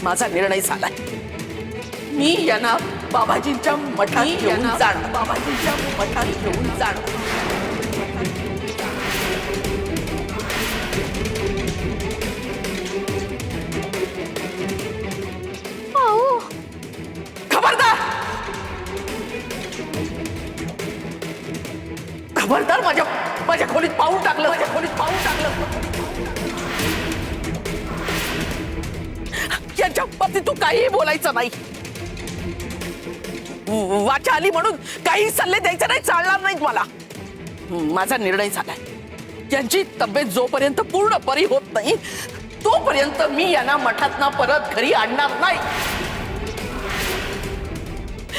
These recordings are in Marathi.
माझा निर्णय झालाय। मी यांना बाबाजींच्या मठात घेऊन जाणार, बाबाजींच्या मठात घेऊन जाणार। खबरदार, खबरदार, माझ्या खोलीत पाऊल टाकलं, माझ्या खोलीत पाऊल टाकलं। यांच्या बाबतीत तू काहीही बोलायचं नाही। वाचा आली म्हणून काही सल्ले द्यायचे नाही, चालणार नाहीत मला। माझा निर्णय झालाय। यांची तब्येत जोपर्यंत पूर्ण बरी होत नाही तोपर्यंत मी यांना मठातना परत घरी आणणार नाही।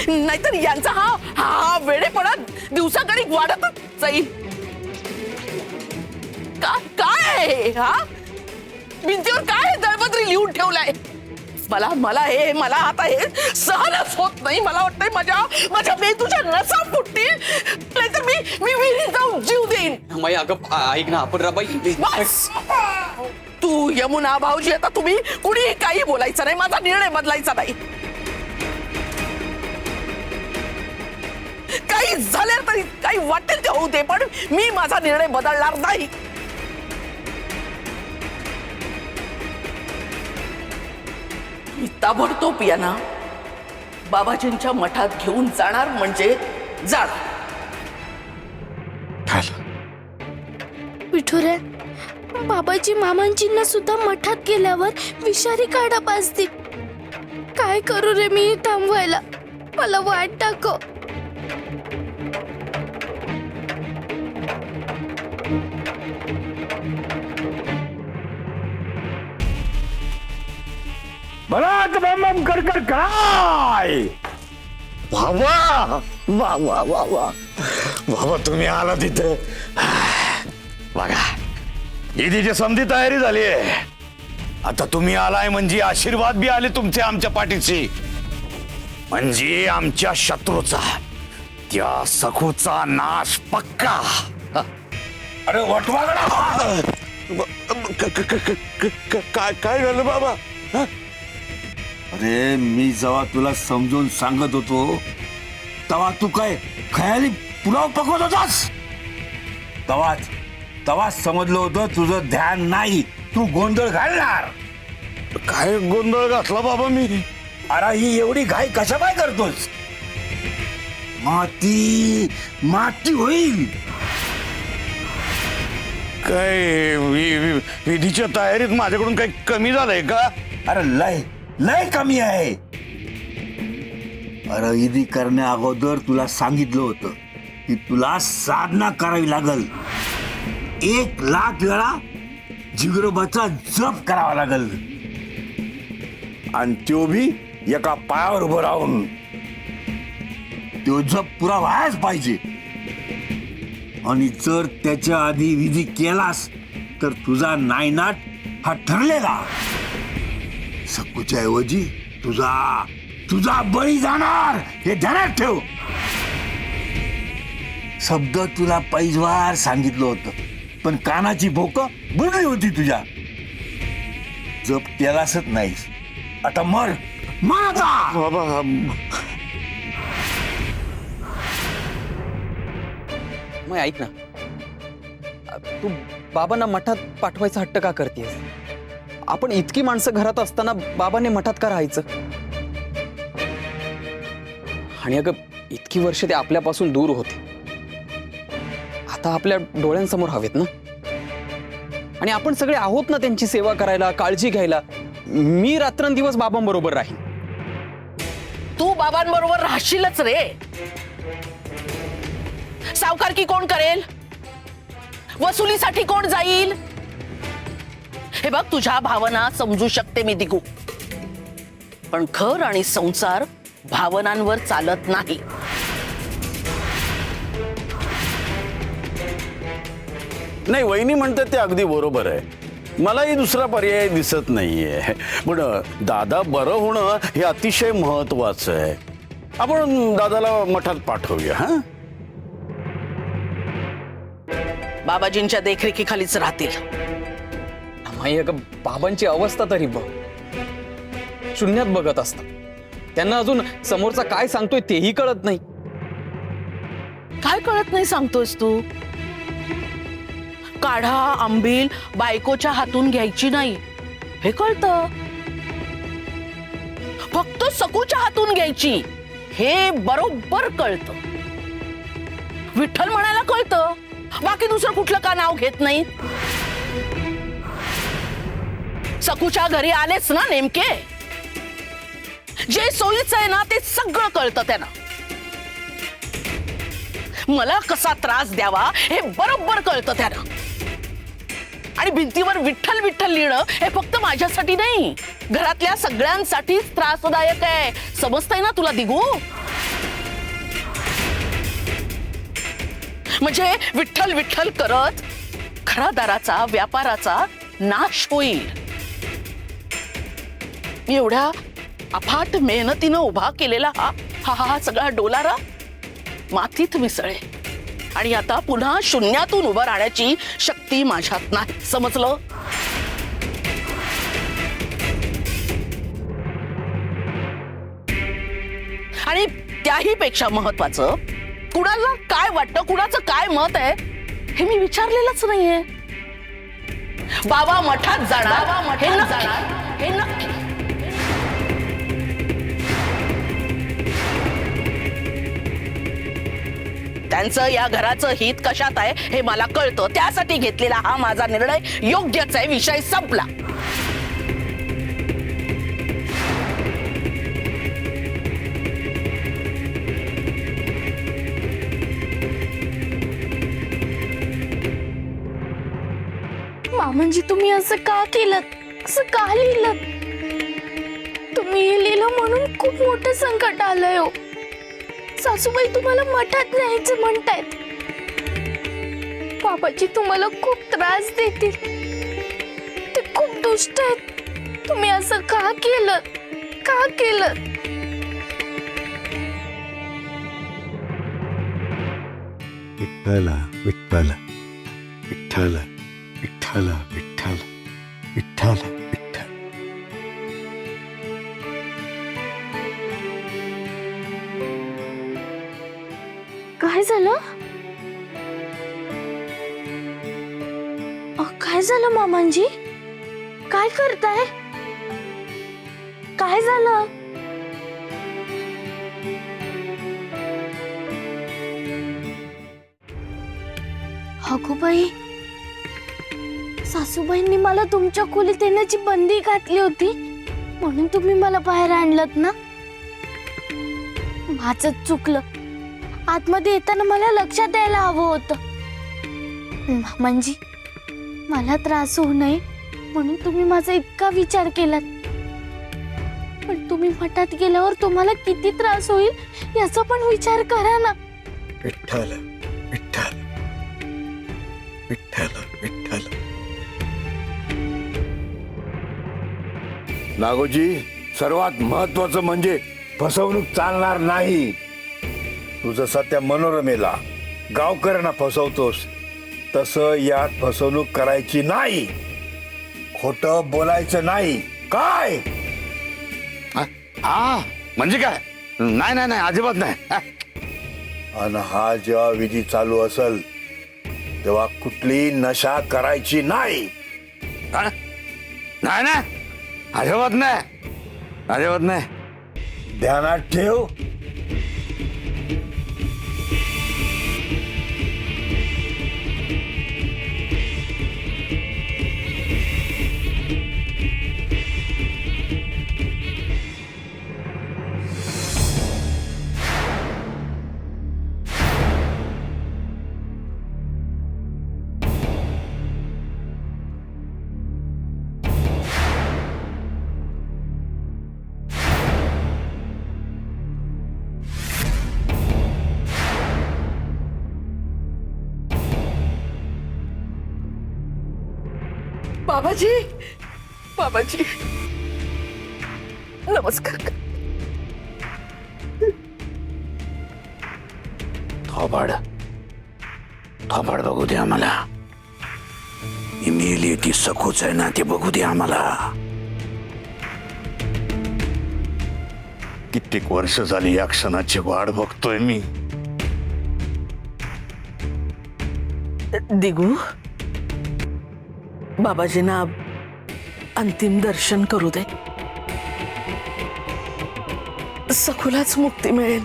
नाहीतर यांचा हा वेडेपणा दिवसागणिक वाढतच जाईल। काय हा भिंतीवर काय दळपत्री लिहून ठेवलंय? मला आता हे सहनच होत नाही। मला वाटतंय माझ्या मेंदूच्या नसा फुटतील, नाहीतर मी विहिरीत जाऊन जीव देईन। माई अगं ऐक ना, आपण राबाई बस तू यमुना भाऊजी, आता तुम्ही कुणीही काही बोलायचं नाही, माझा निर्णय बदलायचा नाही। काही झालं तरी काही वाटेल ते होऊ दे, पण मी माझा निर्णय बदलणार नाही। ताबडतोब यांना बाबाजींच्या मठात घेऊन जाणार म्हणजे जाणार। विठुरे, बाबाजी मामांजींना सुद्धा मठात गेल्यावर विषारी काढा पाजतील। काय करू रे मी थांबवायला? मला वाट दाखव। बराच बम कर काय बाबा, वा वा वा वा बाबा, तुम्ही आला तिथे। बघा ईदीची समधी तयारी झाली आहे। आता तुम्ही आलाय म्हणजे आशीर्वाद बी आले तुमचे आमच्या पाठीशी, म्हणजे आमच्या शत्रूचा, त्या सखूचा नाश पक्का। अरे वटवागडा, काय झालं बाबा? अरे मी जेव्हा तुला समजून सांगत होतो तेव्हा तू काय खयाली पुलाव पकवत होतास? तेव्हाच समजलं होतं तुझं ध्यान नाही, तू गोंधळ घालणार। काय गोंधळ घातला बाबा मी? अरे ही एवढी घाई कशा काय करतोस? माती होईल। काय विधीच्या तयारीत माझ्याकडून काही कमी झालंय का? अरे लय कमी आहे। अरे ईदी करण्या अगोदर तुला सांगितलं होतं की तुला साधना करावी लागल, 1,00,000 वेळा जिगरोबाचा जप करावा लागल, आणि तो भी एका पायावर उभं राहून। तो जप पुरा व्हायच पाहिजे, आणि जर त्याच्या आधी विधी केलास तर तुझा नायनाट हा ठरलेला। सखूच्या ऐवजी तुझा बळी जाणार, हे ध्यानात ठेव। शब्द तुला पैजवार सांगितलं होतं, पण कानाची भोकं बुडली होती तुझ्या। जप केलासच नाहीस, आता मर आता। बाबा मग ऐक ना, तू बाबांना मठात पाठवायचा हट्ट का करतेस? आपण इतकी माणसं घरात असताना बाबांनी मठात का राहायचं? आणि अगं इतकी वर्ष ते आपल्यापासून दूर होते, आता आपल्या डोळ्यांसमोर हवेत ना, आणि आपण सगळे आहोत ना त्यांची सेवा करायला, काळजी घ्यायला। मी रात्रंदिवस बाबांबरोबर राहीन। तू बाबांबरोबर राहशीलच रे। सावकारकी कोण करेल? वसुलीसाठी कोण जाईल? हे बघ, तुझ्या भावना समजू शकते मी दिगू, पण घर आणि संसार भावनांवर चालत नाही। नाही, वहिनी म्हणते ते अगदी बरोबर आहे। मलाही दुसरा पर्याय दिसत नाहीये, पण दादा बरं होणं हे अतिशय महत्वाचं आहे। आपण दादाला मठात पाठवूया। हा, बाबाजींच्या देखरेखीखालीच राहतील। माई अगं बाबांची अवस्था तरी बघ, शून्यात बघत असतात. त्यांना अजून समोरचा काय सांगतोय तेही कळत नाही. काय कळत नाही सांगतोस तू? काढा आंबील बायकोच्या हातून घ्यायची नाही हे कळतं. फक्त सकूच्या हातून घ्यायची हे बरोबर कळतं. विठ्ठल म्हणायला कळतं, बाकी दुसरं कुठलं का नाव घेत नाही. सकूच्या घरी आलेच ना नेमके, जे सोयीचं आहे ना ते सगळं कळतं त्यांना. मला कसा त्रास द्यावा हे बरोबर कळतं त्यांना. आणि भिंतीवर विठ्ठल विठ्ठल लिहिणं हे फक्त माझ्यासाठी नाही, घरातल्या सगळ्यांसाठीच त्रासदायक आहे. समजतंय ना तुला दिगू? म्हणजे विठ्ठल विठ्ठल करत घरादाराचा व्यापाराचा नाश होईल. एवढ्या अफाट मेहनतीनं उभा केलेला हा हा हा सगळा डोलारा मातीत मिसळे आणि आता पुन्हा शून्यातून उभं राहण्याची शक्ती माझ्यात नाही. समजलं? आणि त्याही पेक्षा महत्वाचं, कुणाला काय वाटतं, कुणाचं काय मत आहे हे मी विचारलेलंच नाहीये. बाबा मठात जाणार हे नक्की. त्यांचं या घराचं हित कशात आहे हे मला कळतं. त्यासाठी घेतलेला हा माझा निर्णय योग्यच आहे. विषय संपला. मामांजी तुम्ही असं का केलं, असं का लिहिलं? तुम्ही हे लिहिलं म्हणून खूप मोठं संकट आलंय हो. सासूबाई तुम्हाला मठात न्यायचं म्हणतायत. बाबाजी तुम्हाला खूप त्रास देतील, ते खूप दुष्ट आहेत. तुम्ही असं का केलं, का केलं? विठ्ठल विठ्ठल विठ्ठल विठ्ठल विठ्ठल विठ्ठल विठ्ठल. काय झालं? काय झालं मामांजी? काय करताय? काय झालं? अगो बाई, सासूबाईंनी मला तुमच्या खोलीत येण्याची बंदी घातली होती म्हणून तुम्ही मला बाहेर आणलत ना. माझंच चुकलं. आतमध्ये येताना मला लक्षात द्यायला हवं होतं. मामांजी, मला त्रास होऊ नये म्हणून तुम्ही माझा इतका विचार केलात, पण तुम्ही मठात गेल्यावर तुम्हाला किती त्रास होईल याचा पण विचार करा ना. विठ्ठल विठ्ठल विठ्ठल विठ्ठल. नागोजी, सर्वात महत्वाचं म्हणजे फसवणूक चालणार नाही. तू जसा त्या मनोरमेला गावकऱ्यांना फसवतोस तसं यात फसवणूक करायची नाही. खोटं बोलायचं नाही. काय? म्हणजे काय? नाही नाही नाही, अजिबात नाही. आणि हा जेव्हा विधी चालू असेल तेव्हा कुठली नशा करायची नाही. नाही ना, अजिबात नाही, अजिबात नाही. ध्यानात ठेव. बाबाजी, बाबाजी, नमस्कार. थोबाड थोबाड बघू दे आम्हाला. मेली ती सखूच आहे ना, ते बघू दे आम्हाला. कित्येक वर्ष झाली या क्षणाची वाट बघतोय मी. दिगू, बाबाजींना अंतिम दर्शन करू दे. सखुलाच मुक्ती मिळेल.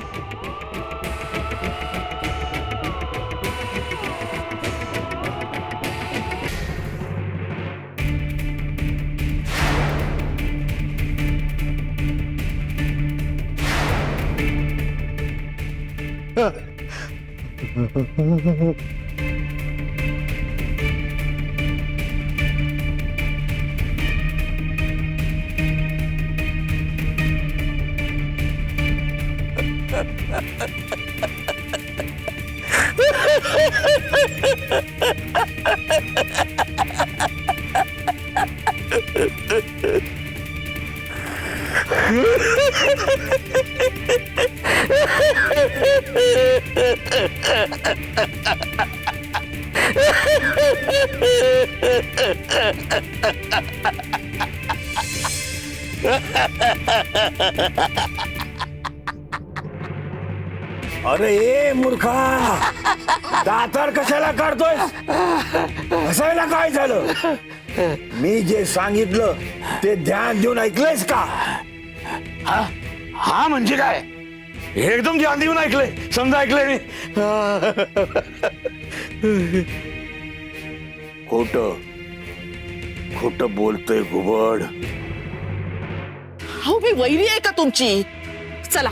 अरे ए मूर्खा, दातार कशाला काढतोय? हसायला काय झालं? मी जे सांगितलं ते ध्यान देऊन ऐकलंयस का? हा म्हणजे काय? एकदम ध्यान देऊन ऐकलंय, समजा ऐकलंय मी. खोट खोट बोलतोय घुबड. हो, मी वैरी आहे का तुमची? चला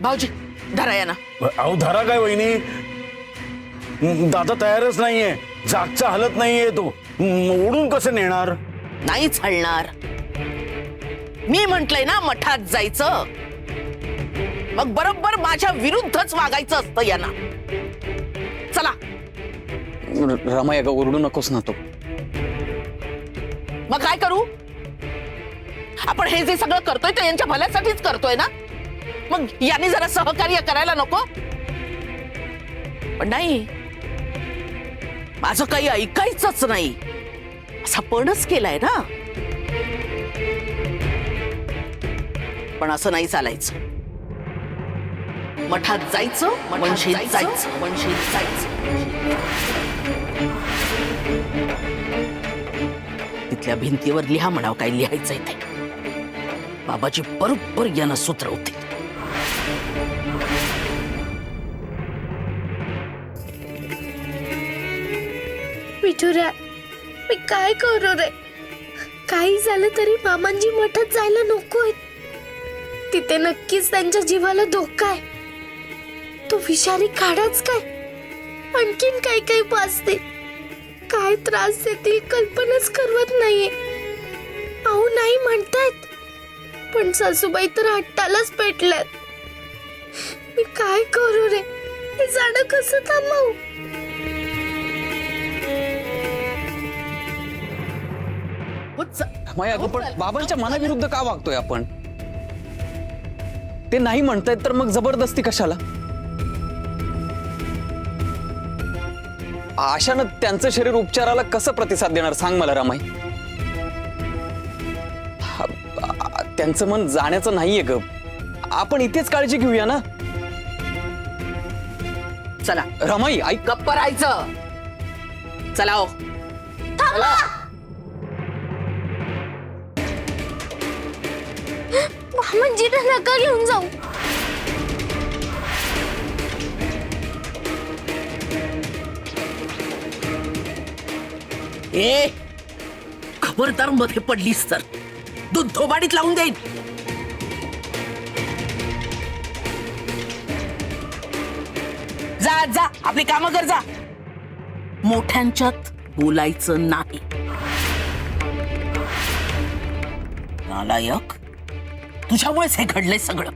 भाऊजी, धरा या ना. अहो धरा काय वहिनी, दादा तयारच नाहीये, जागचा हलत नाहीये तो, ओढून कसं नेणार? नाहीच हलणार. मी म्हंटलय ना मठात जायचं, मग बरोबर माझ्या विरुद्धच वागायचं असतं यांना. चला. रमाई, अगं ओरडू नकोस ना. तो मग काय करू? आपण हे जे सगळं करतोय ते यांच्या भल्यासाठीच करतोय ना. मग यांनी जरा सहकार्य करायला नको? पण नाही, माझं काही ऐकायचंच नाही असा पणच केलाय ना. पण असं नाही चालायचं. मठात जायचं, वंशीत जायचं, वंशीत जायचं. तिथल्या भिंतीवर लिहा म्हणावं काय लिहायचंय ते. बाबाजी बरोबर यांना सुधरवतील. विठुऱ्या, मी काय करू रे? काही झालं तरी मामांजी मठात जायला नकोय. तिथे नक्कीच त्यांच्या जीवाला धोका आहे. तो विषारी खाडाच काय, आणखीन काही काही पाजते. काय त्रास देतील कल्पनाच करवत नाहीये. अहो नाही म्हणतायत, पण सासूबाई तर हट्टालाच पेटल्यात. मी काय करू रे? हे जाणं कसं थांबवू? रमाई, अगं पण बाबांच्या मनाविरुद्ध का वागतोय आपण? ते नाही म्हणतायत तर मग जबरदस्ती कशाला? अशानं त्यांचं शरीर उपचाराला कसं प्रतिसाद देणार सांग मला रमाई. त्यांचं मन जाण्याचं नाहीये ग. आपण इथेच काळजी घेऊया ना. चला रमाई, ऐक. गप्प राहायचं. चला हो. मामांजीला नका घेऊन जाऊ. ए, खबरदार मध्ये पडलीस तर दूध धोबाडीत लावून देईन. जा जा, आपली कामं कर जा. मोठ्यांच्यात बोलायचं नाही. नालायक, तुझ्यामुळेच हे घडलंय सगळं.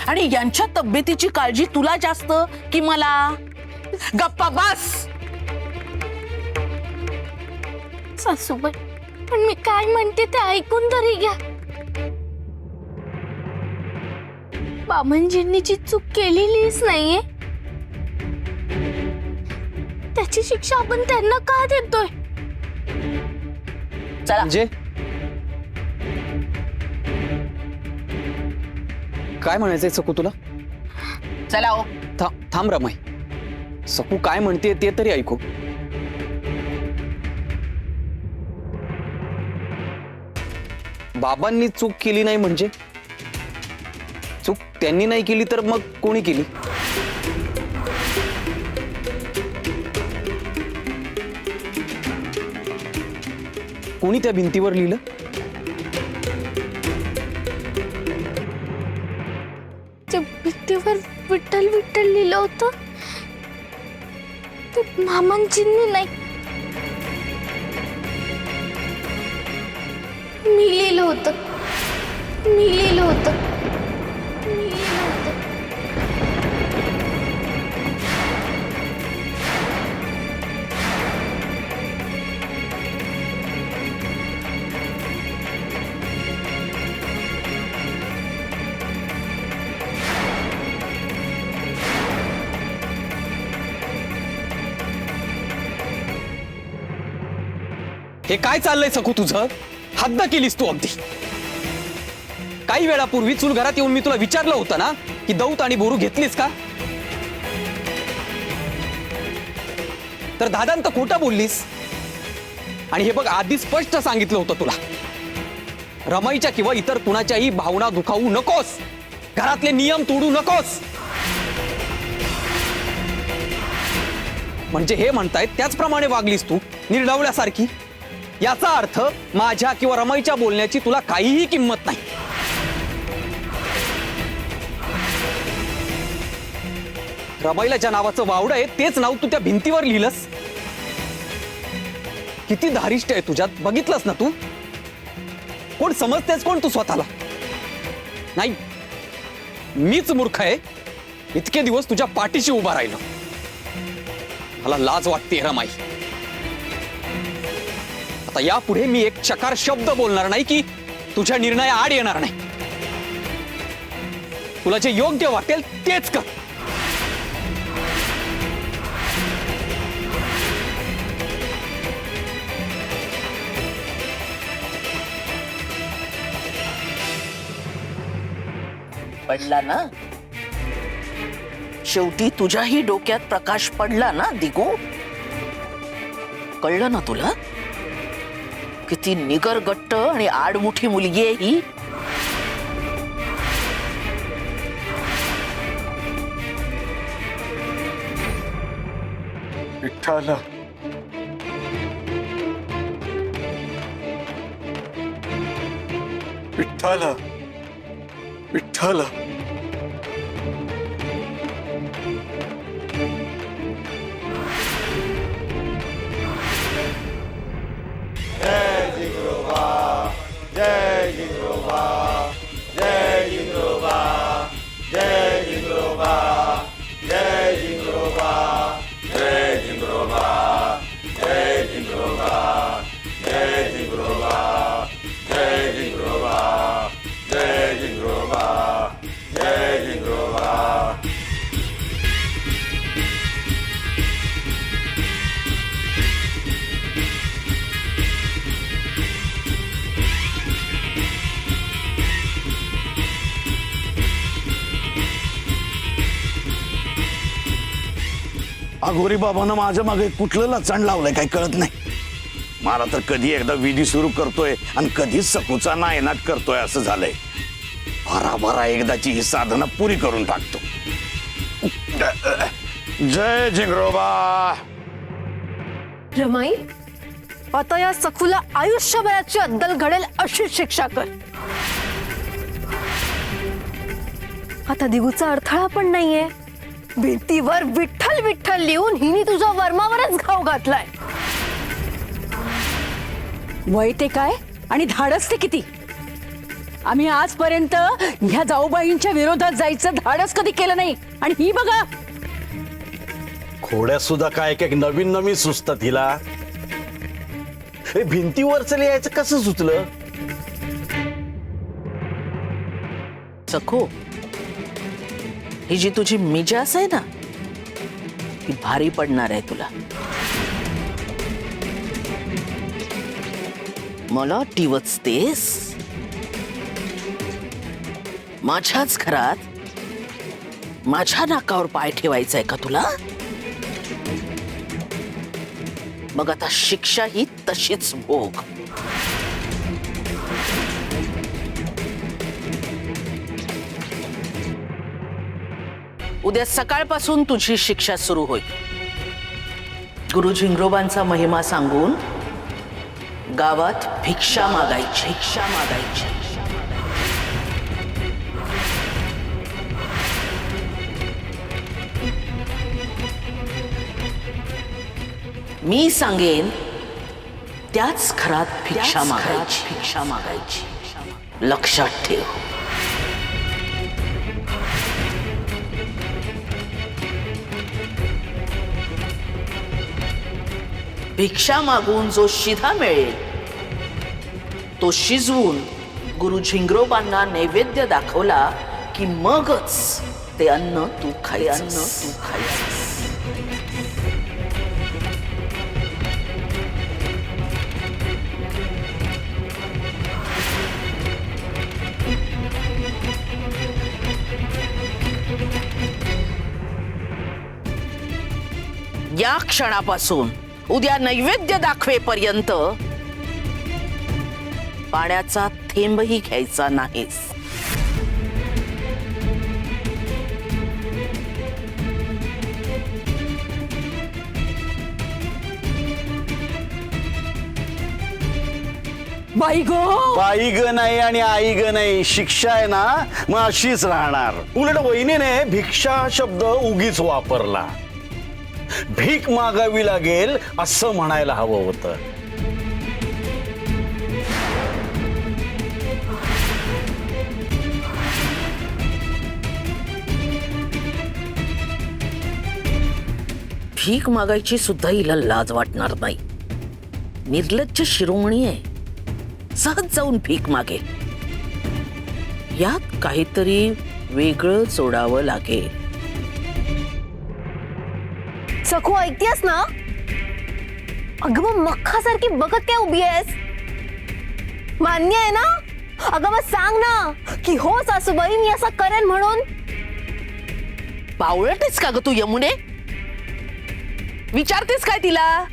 आणि यांच्या तब्येतीची काळजी तुला जास्त की मला? गप्पा बस. सासूबाई, पण मी काय म्हणते ते ऐकून तरी घ्या. बामनजींनी जी चूक केलेलीच नाहीये, त्याची शिक्षा आपण त्यांना का देतोय? चला. म्हणजे काय म्हणायचंय सकू तुला? चला हो. थांब रमाई, सकू काय म्हणते ते तरी ऐकू. बाबांनी चूक केली नाही म्हणजे? चूक त्यांनी नाही केली तर मग कोणी केली? कोणी त्या भिंतीवर लिहिलं? त्या भिंतीवर विठ्ठल विठ्ठल लिहिलं होतं. ते मामांजींनी नाही, मी लिहिलं होतं. मी लिहिलं होतं. मी लिहिलं होतं. हे काय चाललंय सकू तुझं? हद्द केलीस तू अगदी. काही वेळापूर्वी चूल घरात येऊन मी तुला विचारलं होतं ना की दौत आणि बोरू घेतलीस का? तर दादांत खोटं बोललीस. आणि हे बघ, आधी स्पष्ट सांगितलं होतं तुला, रमाईच्या किंवा इतर कुणाच्याही भावना दुखावू नकोस, घरातले नियम तोडू नकोस. म्हणजे हे म्हणतायत त्याचप्रमाणे वागलीस तू निर्डवल्यासारखी. याचा अर्थ माझ्या किंवा रमाईच्या बोलण्याची तुला काहीही किंमत नाही. रमाईला ज्या नावाचं वावडं आहे तेच नाव तू त्या भिंतीवर लिहिलंस. किती धारिष्ट आहे तुझ्यात, बघितलंस ना तू? कोण समजतेस कोण तू स्वतःला? नाही, मीच मूर्ख आहे इतके दिवस तुझ्या पाठीशी उभा राहिलो. मला लाज वाटते रमाई. आता यापुढे मी एक चकार शब्द बोलणार नाही की तुझ्या निर्णया आड येणार नाही. तुला जे योग्य वाटेल तेच कर. पडला ना शेवटी, तुझ्याही डोक्यात प्रकाश पडला ना दिगू? कळलं ना तुला किती निगरगट्ट आणि आडमुठी मुलगी आहे ही? विठ्ठल, विठ्ठल, विठ्ठल. अघोरी बाबांना माझ्या मागे कुठलं लचण लावलंय काही कळत नाही. मला तर कधी एकदा विधी सुरू करतोय आणि कधीच सकूचा नायनाट करतोय असं झालंय. भराभरा एकदाची ही साधना पुरी करून टाकतो. जय जिंगरोबा. रमाई, आता या सखूला आयुष्यभराची अद्दल घडेल अशी शिक्षा कर. आता दिगूचा अडथळा पण नाहीये. भिंतीवर विठ्ठल विठ्ठल लिहून हिने तुझा वर्मावरच घाव घातलाय. वय ते काय आणि धाडस ते किती? आम्ही आजपर्यंत ह्या जाऊबाईंच्या विरोधात जायचं धाडस कधी केलं नाही. आणि ही बघा, खोड्या सुद्धा काय काय नवीन नवीन सुचतात हिला. हे भिंतीवरच लिहायचं कसं सुचलं? सखो, ही जी तुझी मिजास आहे ना ती भारी पडणार आहे तुला. मला डिवचतेस? माझ्याच घरात माझ्या नाकावर पाय ठेवायचा आहे का तुला? मग आता शिक्षा ही तशीच भोग. उद्या सकाळपासून तुझी शिक्षा सुरू होईल. गुरु झिंगरोबांचा महिमा सांगून गावात भिक्षा मागायची. भिक्षा मागायची. मी सांगेन त्याच घरात भिक्षा मागायची. भिक्षा मागायची. लक्षात ठेव. भिक्षा मागून जो शिधा मिळेल तो शिजवून गुरु झिंगरोबांना नैवेद्य दाखवला की मगच ते अन्न तू खायचं. या क्षणापासून उद्या नैवेद्य दाखवेपर्यंत पाण्याचा थेंबही घ्यायचा नाहीस. बाई गो, बाई ग नाही आणि आई ग नाही, शिक्षा आहे ना मग अशीच राहणार. उलट वहिनीने भिक्षा शब्द उगीच वापरला. भीक मागावी लागेल असं म्हणायला हवं होतं. भीक मागायची सुद्धा हिला लाज वाटणार नाही. निर्लज्ज शिरोमणी आहे. सहज जाऊन भीक मागे. यात काहीतरी वेगळं जोडावं लागेल. सखू ऐकतेस ना? अगं मग मक्खासारखी बघत काय उभी आहेस? मान्य आहे ना? अगं मग सांग ना की हो सासूबाई मी असं करेन म्हणून. बावळटेस का ग तू यमुने? विचारतेस काय तिला?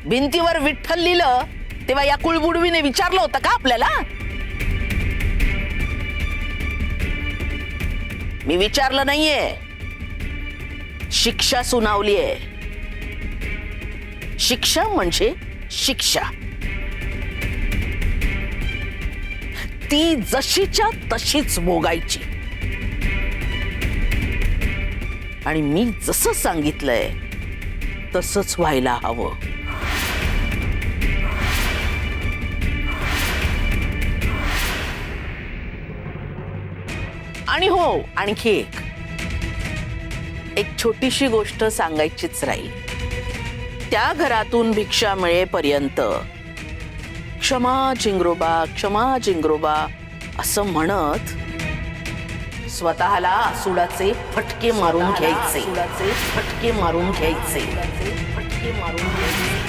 भिंतीवर विठ्ठल लिहिलं तेव्हा या कुळबुडवीने विचारलं होतं का आपल्याला? मी विचारलं नाहीये. शिक्षा सुनावलीये. शिक्षा म्हणजे शिक्षा. ती जशीच्या तशीच भोगायची. आणि मी जसं सांगितलंय तसंच व्हायला हवं. आणि हो, आणखी एक छोटीशी गोष्ट सांगायचीच राहील. त्या घरातून भिक्षा मिळेपर्यंत क्षमा झिंगरोबा, क्षमा झिंगरोबा असं म्हणत स्वतःला आसुडाचे फटके मारून घ्यायचे. फटके मारून घ्यायचे. फटके मारून घ्यायचे.